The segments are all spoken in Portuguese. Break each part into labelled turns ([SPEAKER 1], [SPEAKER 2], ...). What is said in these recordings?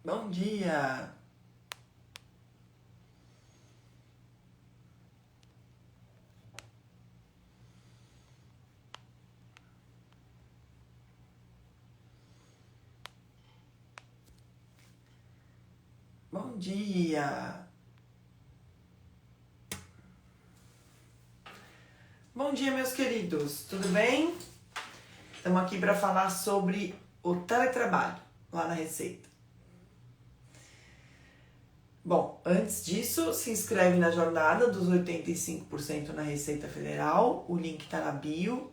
[SPEAKER 1] Bom dia! Bom dia! Bom dia, meus queridos, tudo bem? Estamos aqui para falar sobre o teletrabalho lá na Receita. Bom, antes disso, se inscreve na jornada dos 85% na Receita Federal, o link está na bio.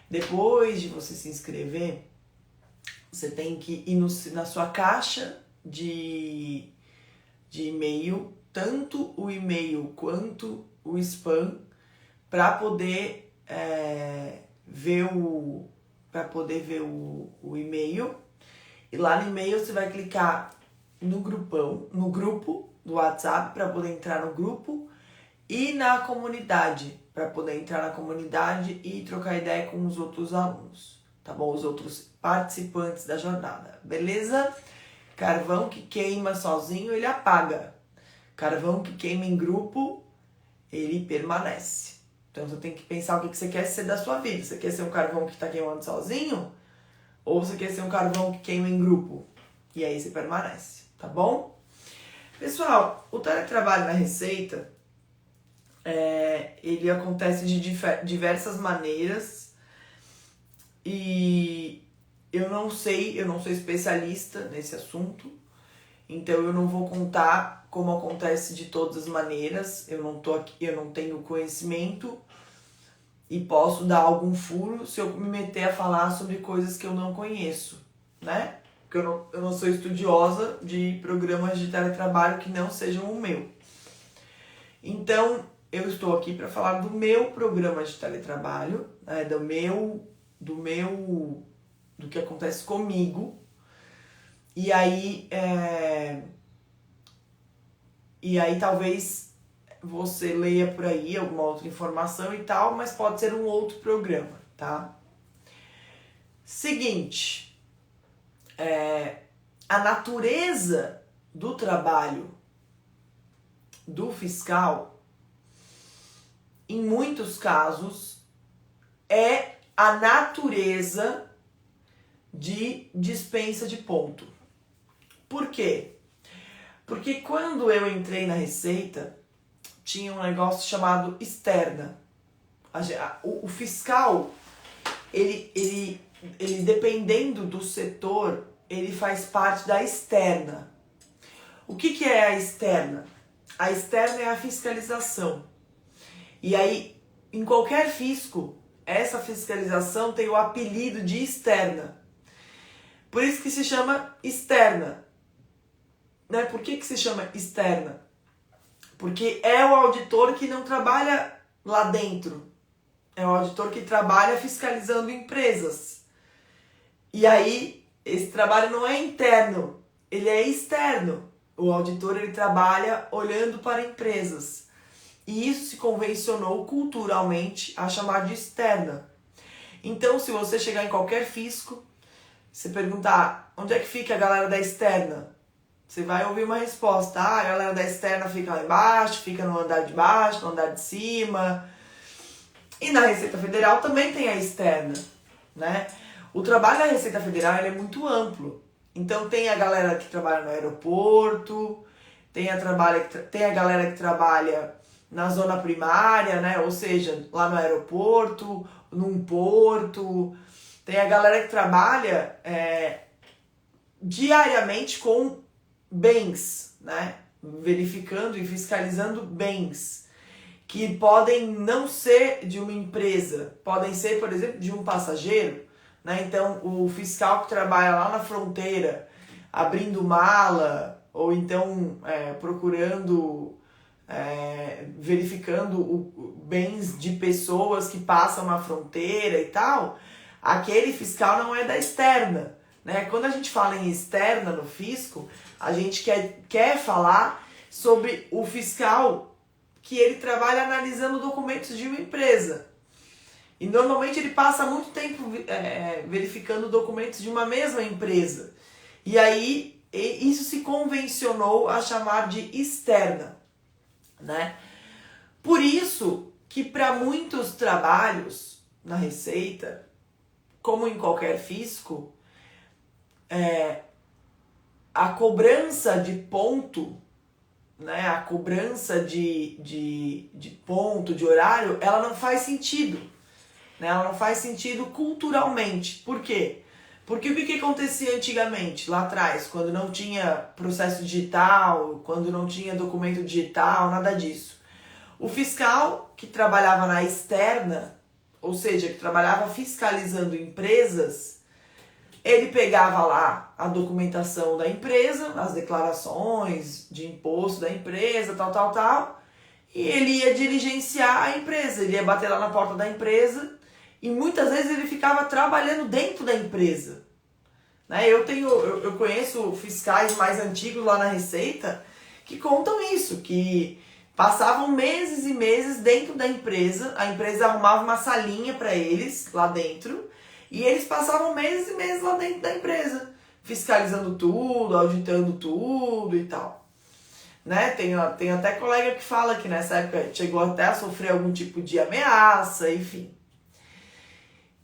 [SPEAKER 1] Depois de você se inscrever, você tem que ir na sua caixa de e-mail, tanto o e-mail quanto o spam, para poder ver o e-mail. E lá no e-mail você vai clicar no grupo do WhatsApp para poder entrar no grupo e na comunidade, para poder entrar na comunidade e trocar ideia com os outros alunos, tá bom? Os outros participantes da jornada, beleza? Carvão que queima sozinho, ele apaga. Carvão que queima em grupo, ele permanece. Então você tem que pensar o que você quer ser da sua vida. Você quer ser um carvão que está queimando sozinho? Ou você quer ser um carvão que queima em grupo? E aí você permanece, tá bom? Pessoal, o teletrabalho na Receita, ele acontece de diversas maneiras. E eu não sou especialista nesse assunto. Então eu não vou contar como acontece de todas as maneiras. Eu não tenho conhecimento e posso dar algum furo se eu me meter a falar sobre coisas que eu não conheço, né? Porque eu não sou estudiosa de programas de teletrabalho que não sejam o meu. Então eu estou aqui para falar do meu programa de teletrabalho, né? Do que acontece comigo. E aí talvez você leia por aí alguma outra informação e tal, mas pode ser um outro programa, tá? Seguinte, a natureza do trabalho do fiscal, em muitos casos, é a natureza de dispensa de ponto. Por quê? Porque quando eu entrei na Receita, tinha um negócio chamado externa. O fiscal, ele dependendo do setor, ele faz parte da externa. O que é a externa? A externa é a fiscalização. E aí, em qualquer fisco, essa fiscalização tem o apelido de externa. Por isso que se chama externa. Né? Por que se chama externa? Porque é o auditor que não trabalha lá dentro. É o auditor que trabalha fiscalizando empresas. E aí, esse trabalho não é interno, ele é externo. O auditor, ele trabalha olhando para empresas. E isso se convencionou culturalmente a chamar de externa. Então, se você chegar em qualquer fisco, você perguntar onde é que fica a galera da externa, você vai ouvir uma resposta. A galera da externa fica lá embaixo, fica no andar de baixo, no andar de cima. E na Receita Federal também tem a externa, né? O trabalho da Receita Federal é muito amplo. Então tem a galera que trabalha no aeroporto, tem a galera que trabalha na zona primária, né? Ou seja, lá no aeroporto, num porto. Tem a galera que trabalha diariamente com bens, né? Verificando e fiscalizando bens que podem não ser de uma empresa, podem ser, por exemplo, de um passageiro, né? Então, o fiscal que trabalha lá na fronteira, abrindo mala, ou então procurando, verificando bens de pessoas que passam na fronteira e tal, aquele fiscal não é da externa, né? Quando a gente fala em externa no fisco, a gente quer falar sobre o fiscal que ele trabalha analisando documentos de uma empresa. E normalmente ele passa muito tempo verificando documentos de uma mesma empresa. E aí isso se convencionou a chamar de externa, né? Por isso que para muitos trabalhos na Receita, como em qualquer fisco, a cobrança de ponto, né, a cobrança de ponto, de horário, ela não faz sentido. Né? Ela não faz sentido culturalmente. Por quê? Porque o que acontecia antigamente, lá atrás, quando não tinha processo digital, quando não tinha documento digital, nada disso. O fiscal que trabalhava na externa, ou seja, que trabalhava fiscalizando empresas, ele pegava lá a documentação da empresa, as declarações de imposto da empresa, tal, e ele ia diligenciar a empresa, ele ia bater lá na porta da empresa e muitas vezes ele ficava trabalhando dentro da empresa. Né? Eu conheço fiscais mais antigos lá na Receita que contam isso, que passavam meses e meses dentro da empresa, a empresa arrumava uma salinha para eles lá dentro, e eles passavam meses e meses lá dentro da empresa, fiscalizando tudo, auditando tudo e tal. Né? Tem até colega que fala que nessa época chegou até a sofrer algum tipo de ameaça, enfim.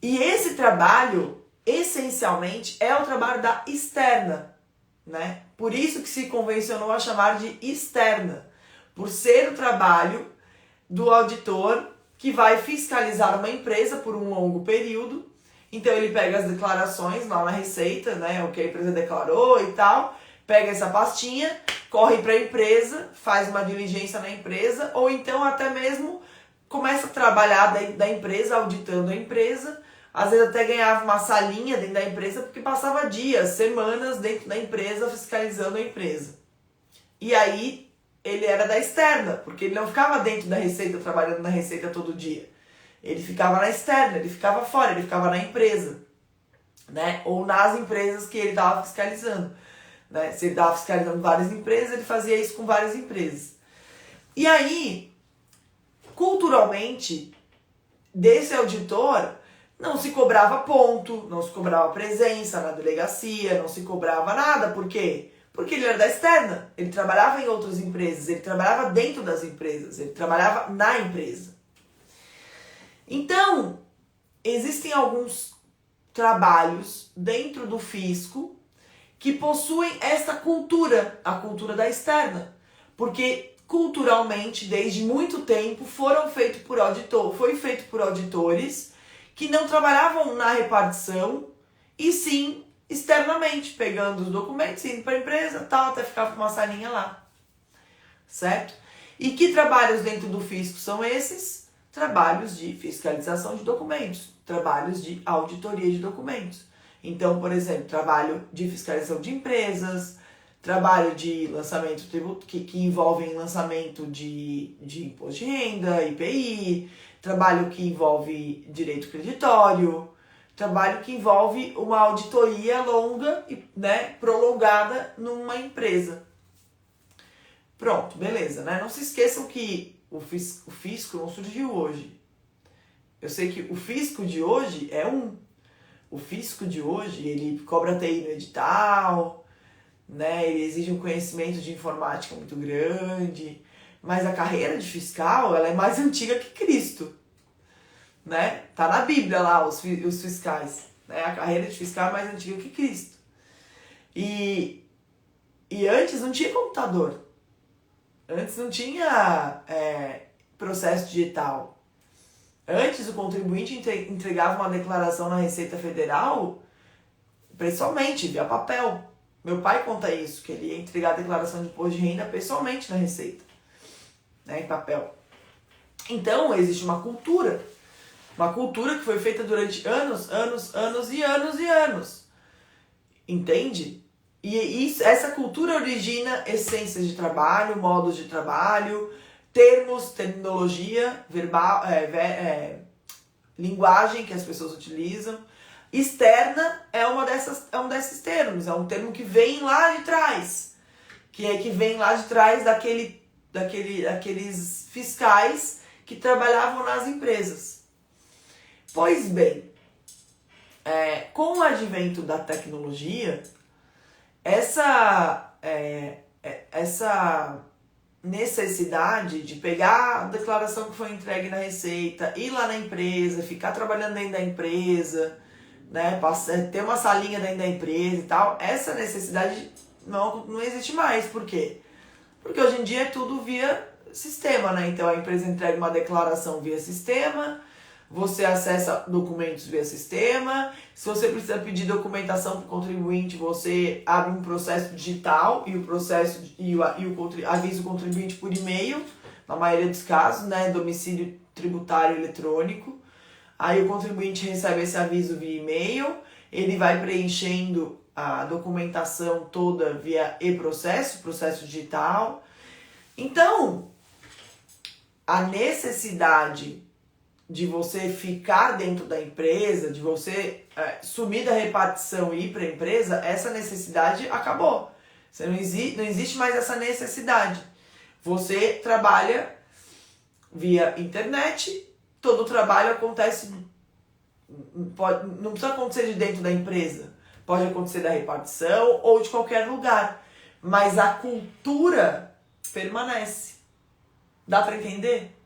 [SPEAKER 1] E esse trabalho, essencialmente, é o trabalho da externa. Né? Por isso que se convencionou a chamar de externa, por ser o trabalho do auditor que vai fiscalizar uma empresa por um longo período. Então ele pega as declarações lá na Receita, né, o que a empresa declarou e tal, pega essa pastinha, corre para a empresa, faz uma diligência na empresa, ou então até mesmo começa a trabalhar dentro da empresa, auditando a empresa, às vezes até ganhava uma salinha dentro da empresa, porque passava dias, semanas dentro da empresa, fiscalizando a empresa. E aí ele era da externa, porque ele não ficava dentro da Receita, trabalhando na Receita todo dia. Ele ficava na externa, ele ficava fora, ele ficava na empresa, né? Ou nas empresas que ele estava fiscalizando. Né? Se ele estava fiscalizando várias empresas, ele fazia isso com várias empresas. E aí, culturalmente, desse auditor, não se cobrava ponto, não se cobrava presença na delegacia, não se cobrava nada. Por quê? Porque ele era da externa, ele trabalhava em outras empresas, ele trabalhava dentro das empresas, ele trabalhava na empresa. Então, existem alguns trabalhos dentro do fisco que possuem esta cultura, a cultura da externa. Porque culturalmente, desde muito tempo, foi feito por auditores que não trabalhavam na repartição e sim externamente, pegando os documentos, indo para a empresa, tal, até ficar com uma salinha lá. Certo? E que trabalhos dentro do fisco são esses? Trabalhos de fiscalização de documentos, trabalhos de auditoria de documentos. Então, por exemplo, trabalho de fiscalização de empresas, trabalho de lançamento que envolvem lançamento de imposto de renda, IPI, trabalho que envolve direito creditório, trabalho que envolve uma auditoria longa e, né, prolongada numa empresa. Pronto, beleza, né? Não se esqueçam que o fisco não surgiu hoje. Eu sei que o fisco de hoje é o fisco de hoje, ele cobra TI no edital, né? Ele exige um conhecimento de informática muito grande, mas a carreira de fiscal, ela é mais antiga que Cristo, né? Tá na Bíblia lá os fiscais, né? A carreira de fiscal é mais antiga que Cristo. E antes não tinha computador. Antes não tinha processo digital. Antes o contribuinte entregava uma declaração na Receita Federal pessoalmente, via papel. Meu pai conta isso, que ele ia entregar a declaração de imposto de renda pessoalmente na Receita, né, em papel. Então existe uma cultura que foi feita durante anos e anos. Entende? E essa cultura origina essências de trabalho, modos de trabalho, termos, terminologia, verbal, linguagem que as pessoas utilizam. Externa é um desses termos, é um termo que vem lá de trás, que vem lá de trás daqueles fiscais que trabalhavam nas empresas. Pois bem, com o advento da tecnologia, essa necessidade de pegar a declaração que foi entregue na Receita, ir lá na empresa, ficar trabalhando dentro da empresa, né, ter uma salinha dentro da empresa e tal, essa necessidade não existe mais. Por quê? Porque hoje em dia é tudo via sistema, né? Então a empresa entrega uma declaração via sistema, você acessa documentos via sistema. Se você precisa pedir documentação para o contribuinte, você abre um processo digital e avisa o contribuinte por e-mail, na maioria dos casos, né? Domicílio tributário eletrônico. Aí o contribuinte recebe esse aviso via e-mail, ele vai preenchendo a documentação toda via e-processo, processo digital. Então, a necessidade de você ficar dentro da empresa, de você sumir da repartição e ir para a empresa, essa necessidade acabou. Não existe mais essa necessidade. Você trabalha via internet, todo o trabalho acontece, não precisa acontecer de dentro da empresa, pode acontecer da repartição ou de qualquer lugar, mas a cultura permanece. Dá para entender?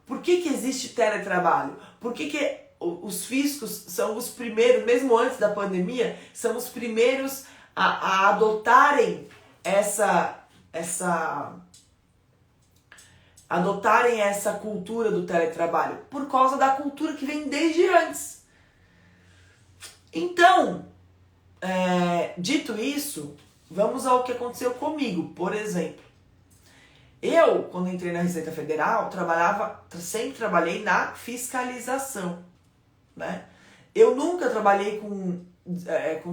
[SPEAKER 1] Por que existe teletrabalho? Por que os fiscos são os primeiros, mesmo antes da pandemia, são os primeiros a adotarem essa cultura do teletrabalho? Por causa da cultura que vem desde antes. Então, dito isso, vamos ao que aconteceu comigo. Por exemplo, eu, quando entrei na Receita Federal, sempre trabalhei na fiscalização, né? Eu nunca trabalhei com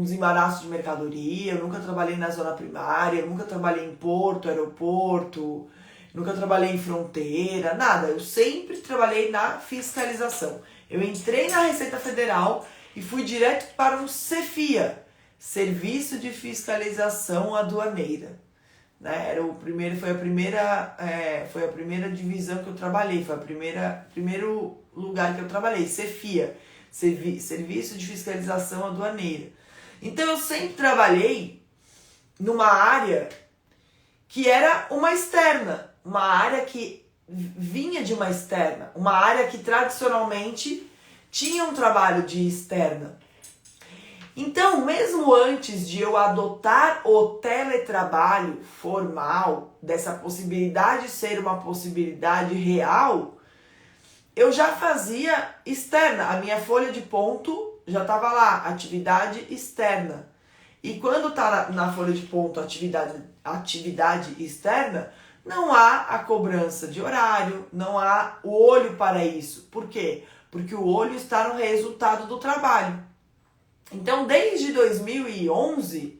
[SPEAKER 1] desembaraço de mercadoria, eu nunca trabalhei na zona primária, eu nunca trabalhei em porto, aeroporto, nunca trabalhei em fronteira, nada. Eu sempre trabalhei na fiscalização. Eu entrei na Receita Federal e fui direto para um CFIA, Serviço de Fiscalização Aduaneira. Né? Foi a primeira divisão que eu trabalhei, foi primeiro lugar que eu trabalhei, CFIA, Serviço de Fiscalização Aduaneira. Então eu sempre trabalhei numa área que era uma externa, uma área que vinha de uma externa, uma área que tradicionalmente tinha um trabalho de externa. Então, mesmo antes de eu adotar o teletrabalho formal, dessa possibilidade ser uma possibilidade real, eu já fazia externa. A minha folha de ponto já estava lá, atividade externa. E quando está na folha de ponto atividade externa, não há a cobrança de horário, não há o olho para isso. Por quê? Porque o olho está no resultado do trabalho. Então, desde 2011,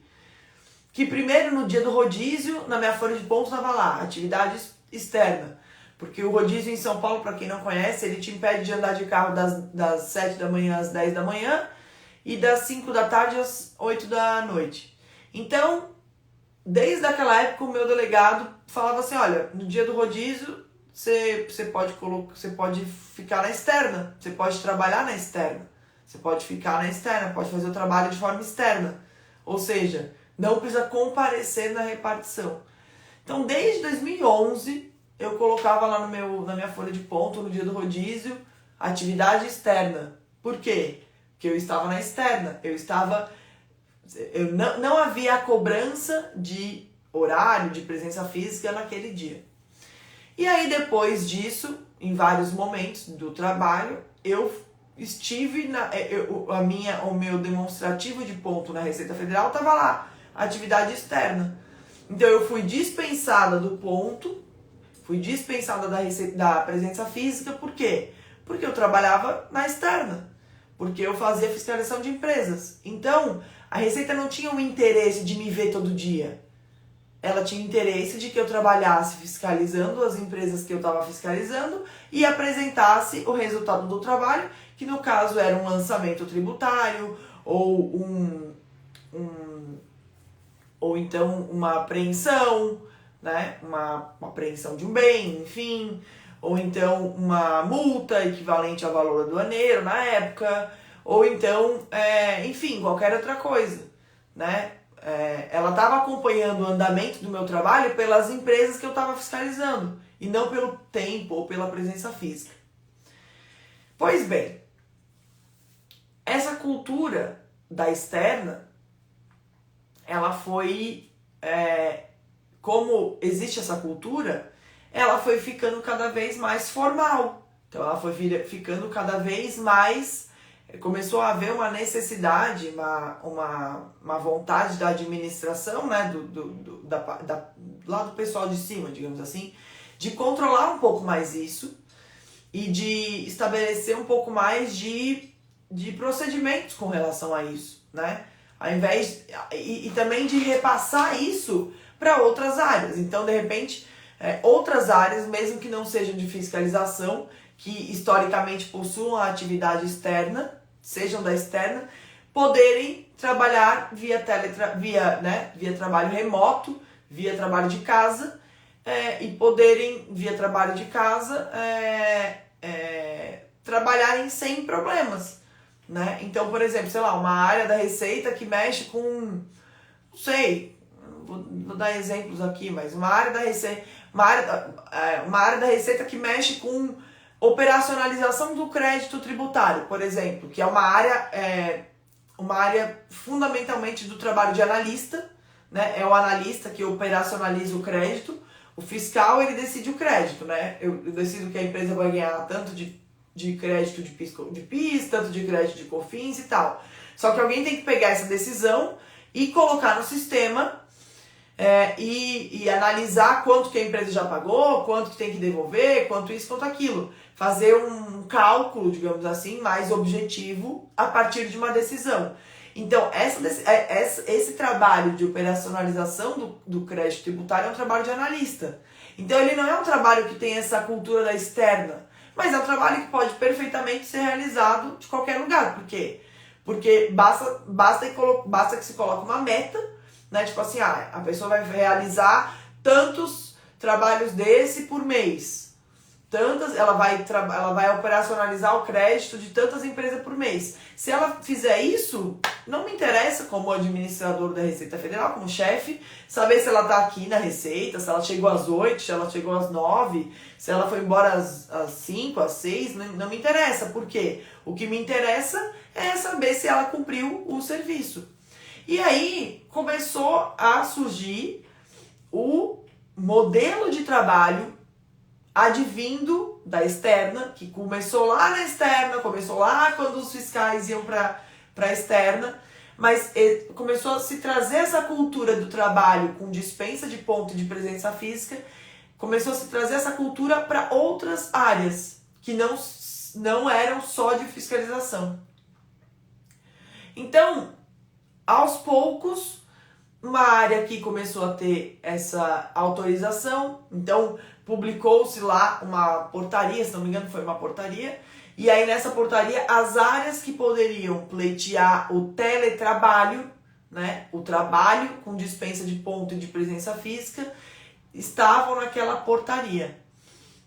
[SPEAKER 1] que primeiro no dia do rodízio, na minha folha de ponto estava lá, atividade externa. Porque o rodízio em São Paulo, para quem não conhece, ele te impede de andar de carro das 7 da manhã às 10 da manhã e das 5 da tarde às 8 da noite. Então, desde aquela época, o meu delegado falava assim, olha, no dia do rodízio, você pode ficar na externa, você pode trabalhar na externa. Você pode ficar na externa, pode fazer o trabalho de forma externa. Ou seja, não precisa comparecer na repartição. Então, desde 2011, eu colocava lá na minha folha de ponto, no dia do rodízio, atividade externa. Por quê? Porque eu estava na externa. Não havia a cobrança de horário, de presença física naquele dia. E aí, depois disso, em vários momentos do trabalho, eu estive o meu demonstrativo de ponto na Receita Federal estava lá, atividade externa. Então eu fui dispensada do ponto, fui dispensada da presença física, por quê? Porque eu trabalhava na externa, porque eu fazia fiscalização de empresas. Então a Receita não tinha o interesse de me ver todo dia. Ela tinha interesse de que eu trabalhasse fiscalizando as empresas que eu estava fiscalizando e apresentasse o resultado do trabalho, que no caso era um lançamento tributário ou ou então uma apreensão, né? Uma apreensão de um bem, enfim, ou então uma multa equivalente ao valor aduaneiro na época, ou então, enfim, qualquer outra coisa, né? ela estava acompanhando o andamento do meu trabalho pelas empresas que eu estava fiscalizando, e não pelo tempo ou pela presença física. Pois bem, essa cultura da externa, ela foi, como existe essa cultura, ela foi ficando cada vez mais formal. Então ela foi ficando cada vez mais, começou a haver uma necessidade, uma vontade da administração, né, lá do pessoal de cima, digamos assim, de controlar um pouco mais isso e de estabelecer um pouco mais de procedimentos com relação a isso, né? Ao invés e também de repassar isso para outras áreas. Então, de repente, outras áreas, mesmo que não sejam de fiscalização, que historicamente possuam a atividade externa, sejam da externa, poderem trabalhar via trabalho remoto, via trabalho de casa, e poderem, via trabalho de casa, trabalharem sem problemas, né? Então, por exemplo, sei lá, uma área da Receita que mexe com, não sei, vou dar exemplos aqui, mas uma área da Receita que mexe com operacionalização do crédito tributário, por exemplo, que é uma área fundamentalmente do trabalho de analista, né? É o analista que operacionaliza o crédito, o fiscal ele decide o crédito, né? Eu decido que a empresa vai ganhar tanto de crédito de PIS, tanto de crédito de COFINS e tal. Só que alguém tem que pegar essa decisão e colocar no sistema e analisar quanto que a empresa já pagou, quanto que tem que devolver, quanto isso, quanto aquilo. Fazer um cálculo, digamos assim, mais objetivo a partir de uma decisão. Então, esse trabalho de operacionalização do crédito tributário é um trabalho de analista. Então, ele não é um trabalho que tem essa cultura da externa, mas é um trabalho que pode perfeitamente ser realizado de qualquer lugar. Por quê? Porque basta que se coloque uma meta, né? Tipo assim, a pessoa vai realizar tantos trabalhos desse por mês. Ela vai operacionalizar o crédito de tantas empresas por mês. Se ela fizer isso, não me interessa como administrador da Receita Federal, como chefe, saber se ela está aqui na Receita, se ela chegou às 8, se ela chegou às 9, se ela foi embora às 5, às 6, não me interessa. Por quê? O que me interessa é saber se ela cumpriu o serviço. E aí começou a surgir o modelo de trabalho advindo da externa, que começou lá na externa, começou lá quando os fiscais iam para a externa, mas começou a se trazer essa cultura do trabalho com dispensa de ponto e de presença física, começou a se trazer essa cultura para outras áreas, que não eram só de fiscalização. Então, aos poucos, uma área que começou a ter essa autorização, então publicou-se lá uma portaria, se não me engano foi uma portaria, e aí nessa portaria as áreas que poderiam pleitear o teletrabalho, né, o trabalho com dispensa de ponto e de presença física, estavam naquela portaria.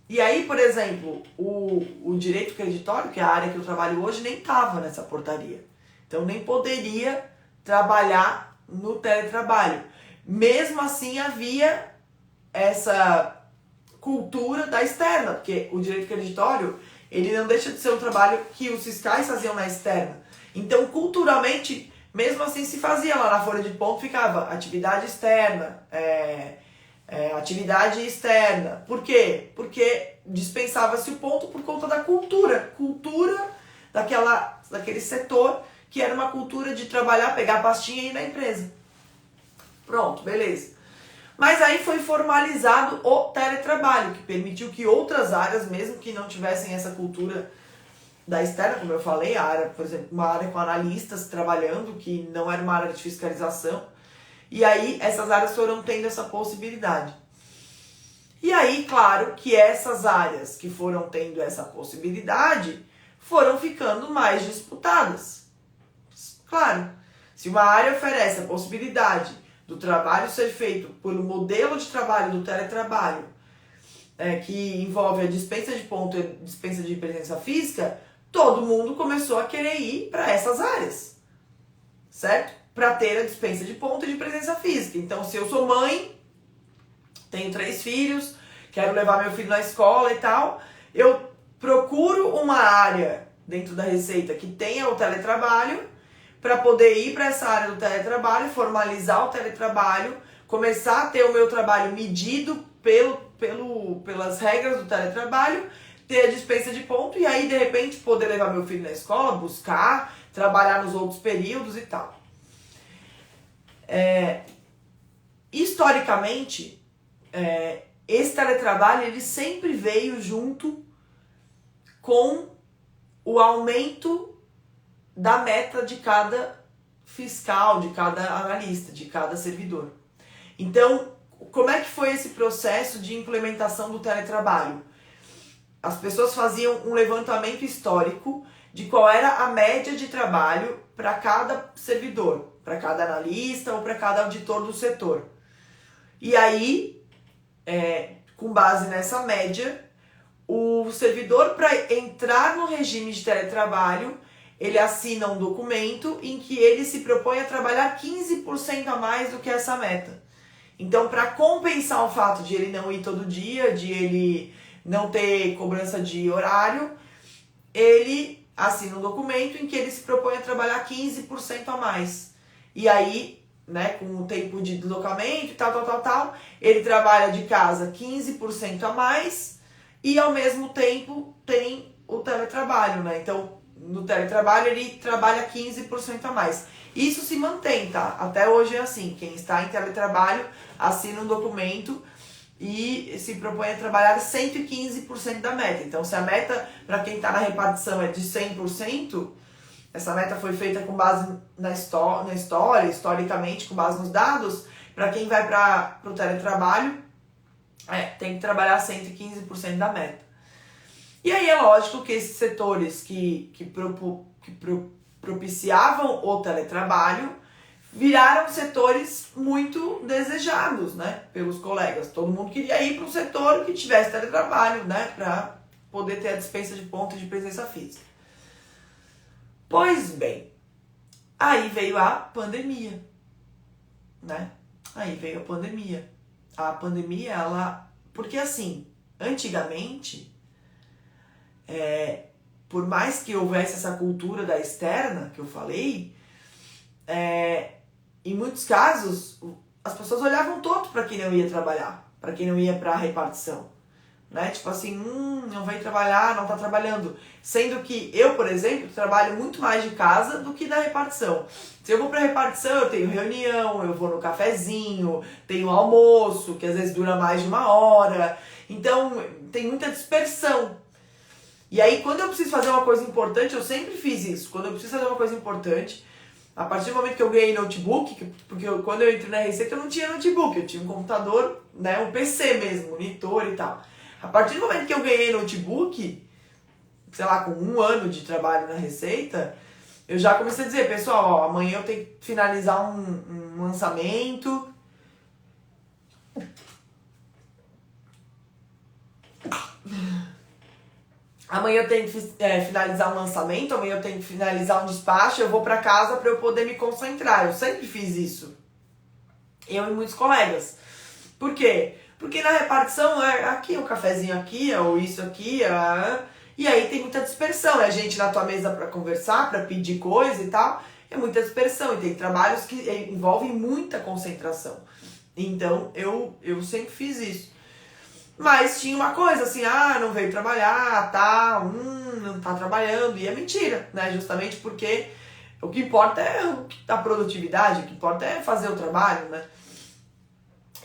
[SPEAKER 1] E aí, por exemplo, o direito creditório, que é a área que eu trabalho hoje, nem estava nessa portaria. Então nem poderia trabalhar no teletrabalho. Mesmo assim havia essa cultura da externa, porque o direito creditório, ele não deixa de ser um trabalho que os fiscais faziam na externa. Então, culturalmente, mesmo assim se fazia lá na folha de ponto, ficava atividade externa, atividade externa. Por quê? Porque dispensava-se o ponto por conta da cultura daquele setor, que era uma cultura de trabalhar, pegar a pastinha e ir na empresa. Pronto, beleza. Mas aí foi formalizado o teletrabalho, que permitiu que outras áreas, mesmo que não tivessem essa cultura da externa, como eu falei, a área, por exemplo, uma área com analistas trabalhando, que não era uma área de fiscalização, e aí essas áreas foram tendo essa possibilidade. E aí, claro, que essas áreas que foram tendo essa possibilidade foram ficando mais disputadas. Claro, se uma área oferece a possibilidade do trabalho ser feito pelo modelo de trabalho do teletrabalho, que envolve a dispensa de ponto e a dispensa de presença física, todo mundo começou a querer ir para essas áreas, certo? para ter a dispensa de ponto e de presença física. Então, se eu sou mãe, tenho 3 filhos, quero levar meu filho na escola e tal, eu procuro uma área dentro da Receita que tenha o teletrabalho para poder ir para essa área do teletrabalho, formalizar o teletrabalho, começar a ter o meu trabalho medido pelas regras do teletrabalho, ter a dispensa de ponto e aí, de repente, poder levar meu filho na escola, buscar, trabalhar nos outros períodos e tal. Historicamente, esse teletrabalho ele sempre veio junto com o aumento da meta de cada fiscal, de cada analista, de cada servidor. Então, como é que foi esse processo de implementação do teletrabalho? As pessoas faziam um levantamento histórico de qual era a média de trabalho para cada servidor, para cada analista ou para cada auditor do setor. E aí, com base nessa média, o servidor, para entrar no regime de teletrabalho, ele assina um documento em que ele se propõe a trabalhar 15% a mais do que essa meta. Então, para compensar o fato de ele não ir todo dia, de ele não ter cobrança de horário, ele assina um documento em que ele se propõe a trabalhar 15% a mais. E aí, né, com o tempo de deslocamento e tal, ele trabalha de casa 15% a mais e ao mesmo tempo tem o teletrabalho, né? Então, no teletrabalho ele trabalha 15% a mais. Isso se mantém, tá? Até hoje é assim, quem está em teletrabalho assina um documento e se propõe a trabalhar 115% da meta. Então, se a meta para quem está na repartição é de 100%, essa meta foi feita com base na história, historicamente, com base nos dados. Para quem vai para o teletrabalho, tem que trabalhar 115% da meta. E aí é lógico que esses setores que propiciavam o teletrabalho viraram setores muito desejados, né, pelos colegas. Todo mundo queria ir para um setor que tivesse teletrabalho, né, para poder ter a dispensa de ponto de presença física. Pois bem, aí veio a pandemia, né? Aí veio a pandemia. A pandemia, porque assim, antigamente, por mais que houvesse essa cultura da externa, que eu falei, em muitos casos, as pessoas olhavam torto para quem não ia trabalhar, para quem não ia para a repartição. Né? Tipo assim, não vai trabalhar, não tá trabalhando. Sendo que eu, por exemplo, trabalho muito mais de casa do que na repartição. Se eu vou pra repartição, eu tenho reunião, eu vou no cafezinho, tenho almoço, que às vezes dura mais de 1 hora. Então, tem muita dispersão. E aí, quando eu preciso fazer uma coisa importante, eu sempre fiz isso. Quando eu preciso fazer uma coisa importante, a partir do momento que eu ganhei notebook, porque quando eu entrei na Receita eu não tinha notebook, eu tinha um computador, né, um PC mesmo, monitor e tal. A partir do momento que eu ganhei notebook, sei lá, com 1 ano de trabalho na Receita, eu já comecei a dizer, pessoal, ó, amanhã eu tenho que finalizar um lançamento. Amanhã eu tenho que finalizar um lançamento, amanhã eu tenho que finalizar um despacho, eu vou pra casa pra eu poder me concentrar. Eu sempre fiz isso. Eu e muitos colegas. Por quê? Porque na repartição, aqui é um cafezinho aqui, ou isso aqui, e aí tem muita dispersão. É gente na tua mesa para conversar, para pedir coisa e tal. É muita dispersão. E tem trabalhos que envolvem muita concentração. Então, eu sempre fiz isso. Mas tinha uma coisa assim, não veio trabalhar, não tá trabalhando. E é mentira, né? Justamente porque o que importa é a produtividade, o que importa é fazer o trabalho, né?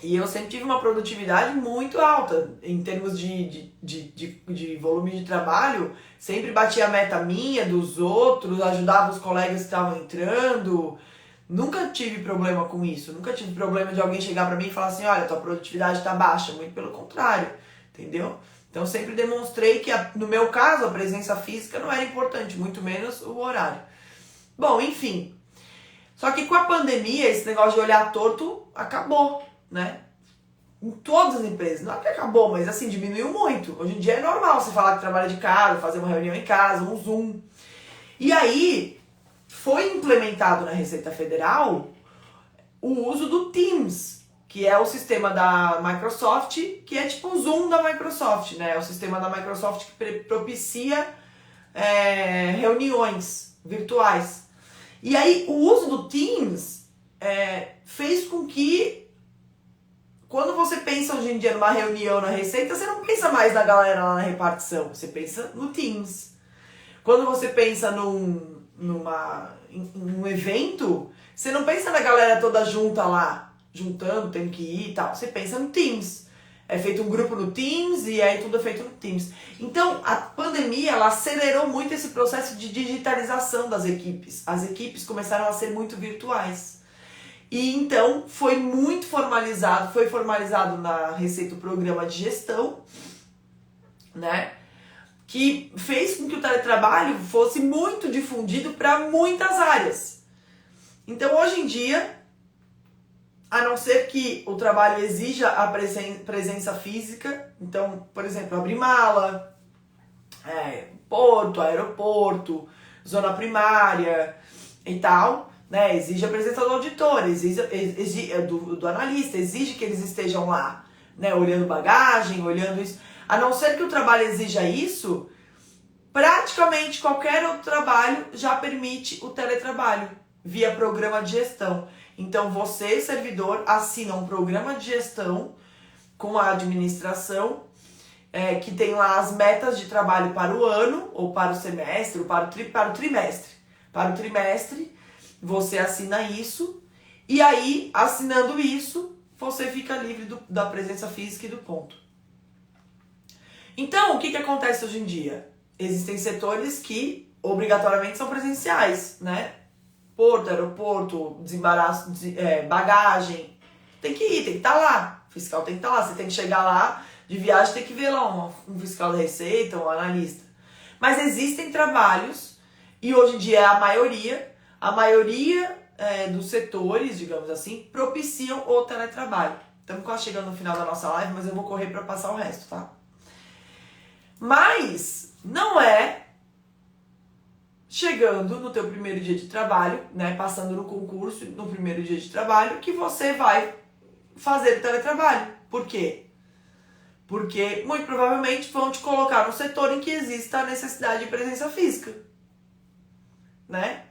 [SPEAKER 1] E eu sempre tive uma produtividade muito alta em termos de volume de trabalho. Sempre batia a meta minha, dos outros, ajudava os colegas que estavam entrando. Nunca tive problema com isso. Nunca tive problema de alguém chegar pra mim e falar assim, olha, tua produtividade tá baixa. Muito pelo contrário, entendeu? Então sempre demonstrei que, no meu caso, a presença física não era importante, muito menos o horário. Bom, enfim. Só que com a pandemia, esse negócio de olhar torto acabou. Né? Em todas as empresas, não é que acabou, mas assim, diminuiu muito. Hoje em dia é normal você falar que trabalha de casa, fazer uma reunião em casa, um Zoom. E aí, foi implementado na Receita Federal o uso do Teams, que é o sistema da Microsoft, que é tipo o Zoom da Microsoft, né? É o sistema da Microsoft que propicia reuniões virtuais. E aí o uso do Teams fez com que, quando você pensa hoje em dia numa reunião na Receita, você não pensa mais na galera lá na repartição, você pensa no Teams. Quando você pensa num evento, você não pensa na galera toda junta lá, juntando, tem que ir e tal. Você pensa no Teams. É feito um grupo no Teams e aí tudo é feito no Teams. Então, a pandemia, ela acelerou muito esse processo de digitalização das equipes. As equipes começaram a ser muito virtuais. E então, foi formalizado na Receita o programa de gestão, né? Que fez com que o teletrabalho fosse muito difundido para muitas áreas. Então, hoje em dia, a não ser que o trabalho exija a presença física, então, por exemplo, abrir mala, porto, aeroporto, zona primária e tal, né? Exige a presença do auditor, exige do analista, exige que eles estejam lá, né? Olhando bagagem, olhando isso. A não ser que o trabalho exija isso, praticamente qualquer outro trabalho já permite o teletrabalho via programa de gestão. Então você, servidor, assina um programa de gestão com a administração que tem lá as metas de trabalho para o ano, ou para o semestre, ou para o trimestre. Para o trimestre, você assina isso, e aí, assinando isso, você fica livre da presença física e do ponto. Então, o que acontece hoje em dia? Existem setores que obrigatoriamente são presenciais, né? Porto, aeroporto, desembaraço, bagagem. Tem que ir, tem que estar lá. O fiscal tem que estar lá. Você tem que chegar lá de viagem, tem que ver lá um fiscal da Receita, um analista. Mas existem trabalhos, e hoje em dia é a maioria dos setores, digamos assim, propiciam o teletrabalho. Estamos quase chegando no final da nossa live, mas eu vou correr para passar o resto, tá? Mas não é chegando no teu primeiro dia de trabalho, né, passando no concurso no primeiro dia de trabalho, que você vai fazer o teletrabalho. Por quê? Porque muito provavelmente vão te colocar no setor em que exista a necessidade de presença física, né?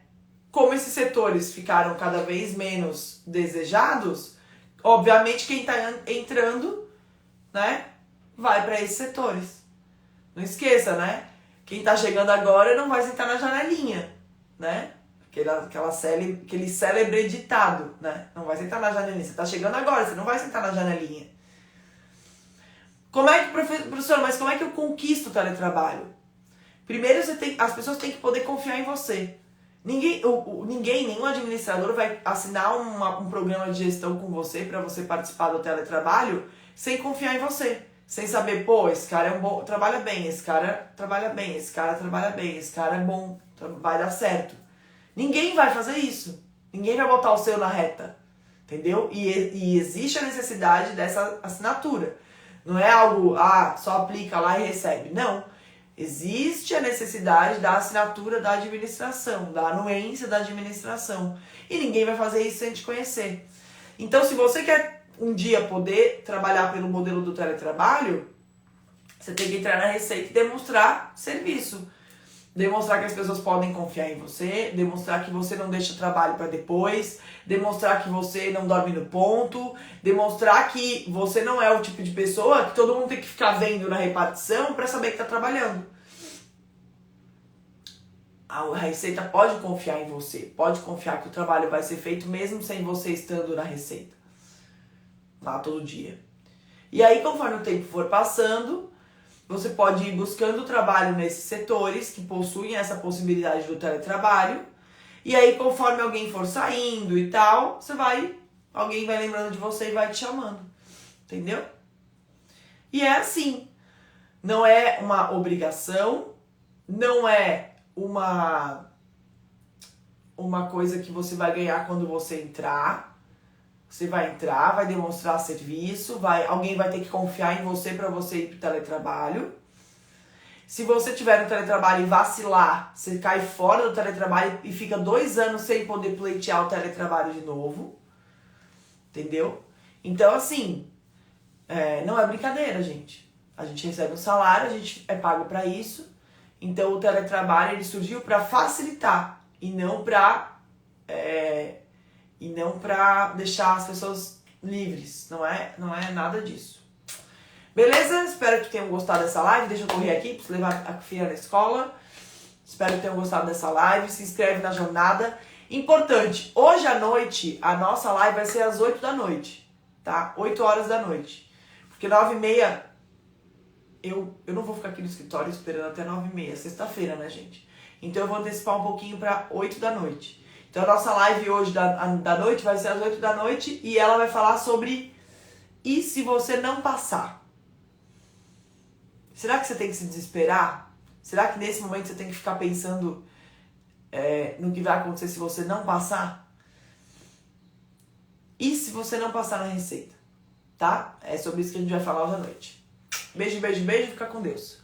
[SPEAKER 1] Como esses setores ficaram cada vez menos desejados, obviamente quem está entrando, né, vai para esses setores. Não esqueça, né? Quem tá chegando agora não vai sentar na janelinha, né? Aquele célebre ditado, né? Não vai sentar na janelinha. Você tá chegando agora, você não vai sentar na janelinha. Professor, mas como é que eu conquisto o teletrabalho? Primeiro, as pessoas têm que poder confiar em você. Nenhum administrador vai assinar um programa de gestão com você para você participar do teletrabalho sem confiar em você. Sem saber, pô, esse cara é bom, trabalha bem, esse cara trabalha bem, esse cara trabalha bem, esse cara é bom, vai dar certo. Ninguém vai fazer isso. Ninguém vai botar o seu na reta. Entendeu? E existe a necessidade dessa assinatura. Não é algo, só aplica lá e recebe. Não. Existe a necessidade da assinatura da administração, da anuência da administração. E ninguém vai fazer isso sem te conhecer. Então, se você quer um dia poder trabalhar pelo modelo do teletrabalho, você tem que entrar na Receita e demonstrar serviço. Demonstrar que as pessoas podem confiar em você, demonstrar que você não deixa trabalho para depois, demonstrar que você não dorme no ponto, demonstrar que você não é o tipo de pessoa que todo mundo tem que ficar vendo na repartição para saber que está trabalhando. A Receita pode confiar em você, pode confiar que o trabalho vai ser feito mesmo sem você estando na Receita. Lá todo dia. E aí, conforme o tempo for passando, você pode ir buscando trabalho nesses setores que possuem essa possibilidade do teletrabalho. E aí, conforme alguém for saindo e tal, alguém vai lembrando de você e vai te chamando. Entendeu? E é assim. Não é uma obrigação, não é uma coisa que você vai ganhar quando você entrar. Você vai entrar, vai demonstrar serviço, alguém vai ter que confiar em você para você ir para o teletrabalho. Se você tiver no teletrabalho e vacilar, você cai fora do teletrabalho e fica 2 anos sem poder pleitear o teletrabalho de novo. Entendeu? Então, assim, não é brincadeira, gente. A gente recebe um salário, a gente é pago para isso. Então, o teletrabalho ele surgiu para facilitar e não para deixar as pessoas livres. Não é nada disso. Beleza? Espero que tenham gostado dessa live. Deixa eu correr aqui para levar a filha na escola. Espero que tenham gostado dessa live. Se inscreve na jornada. Importante, hoje à noite, a nossa live vai ser às 8 da noite, tá? 8 horas da noite. Porque 9h30, eu não vou ficar aqui no escritório esperando até 9h30, sexta-feira, né, gente? Então eu vou antecipar um pouquinho para 8 da noite. Então a nossa live hoje da noite vai ser às 8 da noite e ela vai falar sobre e se você não passar? Será que você tem que se desesperar? Será que nesse momento você tem que ficar pensando no que vai acontecer se você não passar? E se você não passar na receita? Tá? É sobre isso que a gente vai falar hoje à noite. Beijo, beijo, beijo. Fica com Deus.